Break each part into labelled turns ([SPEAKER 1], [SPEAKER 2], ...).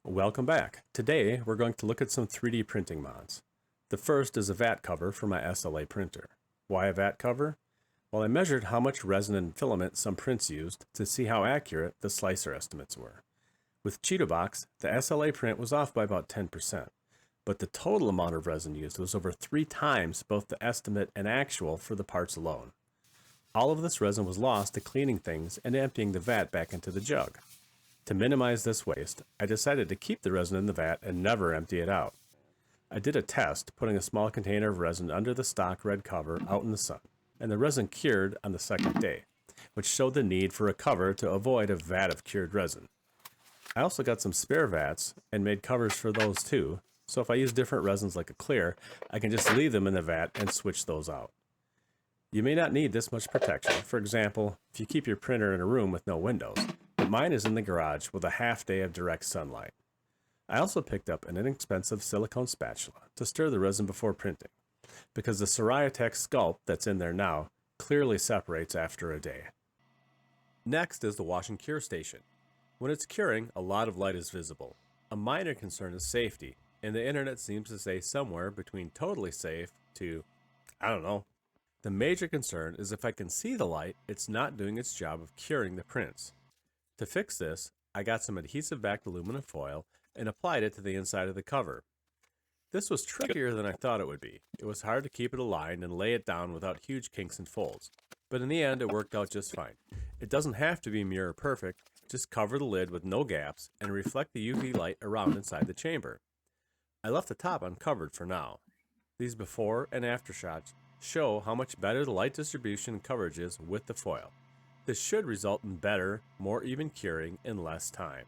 [SPEAKER 1] Welcome back. Today we're going to look at some 3D printing mods. The first is a vat cover for my SLA printer. Why a vat cover? Well, I measured how much resin and filament some prints used to see how accurate the slicer estimates were. With CheetahBox, the SLA print was off by about 10%, but the total amount of resin used was over 3 times both the estimate and actual for the parts alone. All of this resin was lost to cleaning things and emptying the vat back into the jug. To minimize this waste, I decided to keep the resin in the vat and never empty it out. I did a test putting a small container of resin under the stock red cover out in the sun, and the resin cured on the second day, which showed the need for a cover to avoid a vat of cured resin. I also got some spare vats and made covers for those too, so if I use different resins like a clear, I can just leave them in the vat and switch those out. You may not need this much protection, for example, if you keep your printer in a room with no windows, but mine is in the garage with a half day of direct sunlight. I also picked up an inexpensive silicone spatula to stir the resin before printing, because the Soriatech Sculpt that's in there now clearly separates after a day. Next is the wash and cure station. When it's curing, a lot of light is visible. A minor concern is safety, and the internet seems to say somewhere between totally safe to, I don't know. The major concern is if I can see the light, it's not doing its job of curing the prints. To fix this, I got some adhesive-backed aluminum foil and applied it to the inside of the cover. This was trickier than I thought it would be. It was hard to keep it aligned and lay it down without huge kinks and folds, but in the end it worked out just fine. It doesn't have to be mirror perfect, just cover the lid with no gaps and reflect the UV light around inside the chamber. I left the top uncovered for now. These before and after shots show how much better the light distribution and coverage is with the foil. This should result in better, more even curing in less time.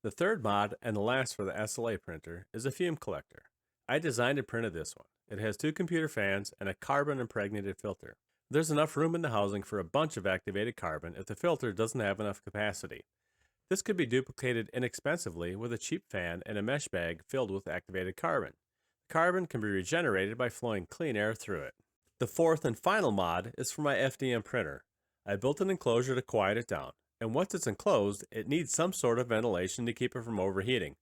[SPEAKER 1] The third mod, and the last for the SLA printer, is a fume collector. I designed and printed this one. It has 2 computer fans and a carbon impregnated filter. There's enough room in the housing for a bunch of activated carbon if the filter doesn't have enough capacity. This could be duplicated inexpensively with a cheap fan and a mesh bag filled with activated carbon. Carbon can be regenerated by flowing clean air through it. The fourth and final mod is for my FDM printer. I built an enclosure to quiet it down, and once it's enclosed, it needs some sort of ventilation to keep it from overheating.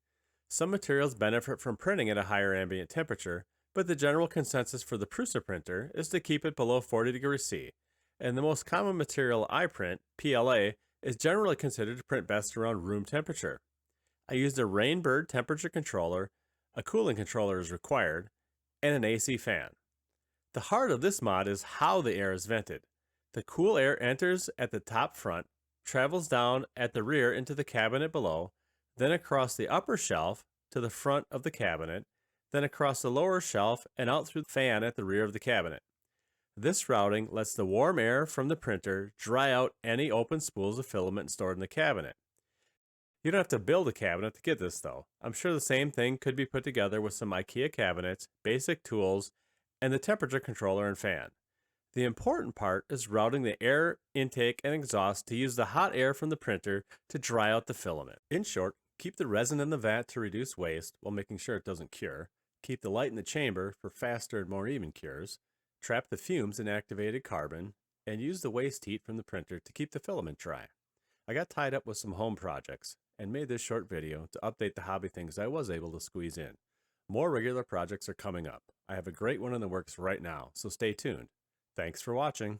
[SPEAKER 1] Some materials benefit from printing at a higher ambient temperature, but the general consensus for the Prusa printer is to keep it below 40 degrees C, and the most common material I print, PLA, is generally considered to print best around room temperature. I used a Rainbird temperature controller, a cooling controller is required, and an AC fan. The heart of this mod is how the air is vented. The cool air enters at the top front, travels down at the rear into the cabinet below, then across the upper shelf to the front of the cabinet, then across the lower shelf and out through the fan at the rear of the cabinet. This routing lets the warm air from the printer dry out any open spools of filament stored in the cabinet. You don't have to build a cabinet to get this though. I'm sure the same thing could be put together with some IKEA cabinets, basic tools, and the temperature controller and fan. The important part is routing the air intake and exhaust to use the hot air from the printer to dry out the filament. In short, keep the resin in the vat to reduce waste while making sure it doesn't cure, keep the light in the chamber for faster and more even cures, trap the fumes in activated carbon, and use the waste heat from the printer to keep the filament dry. I got tied up with some home projects and made this short video to update the hobby things I was able to squeeze in. More regular projects are coming up. I have a great one in the works right now, so stay tuned. Thanks for watching.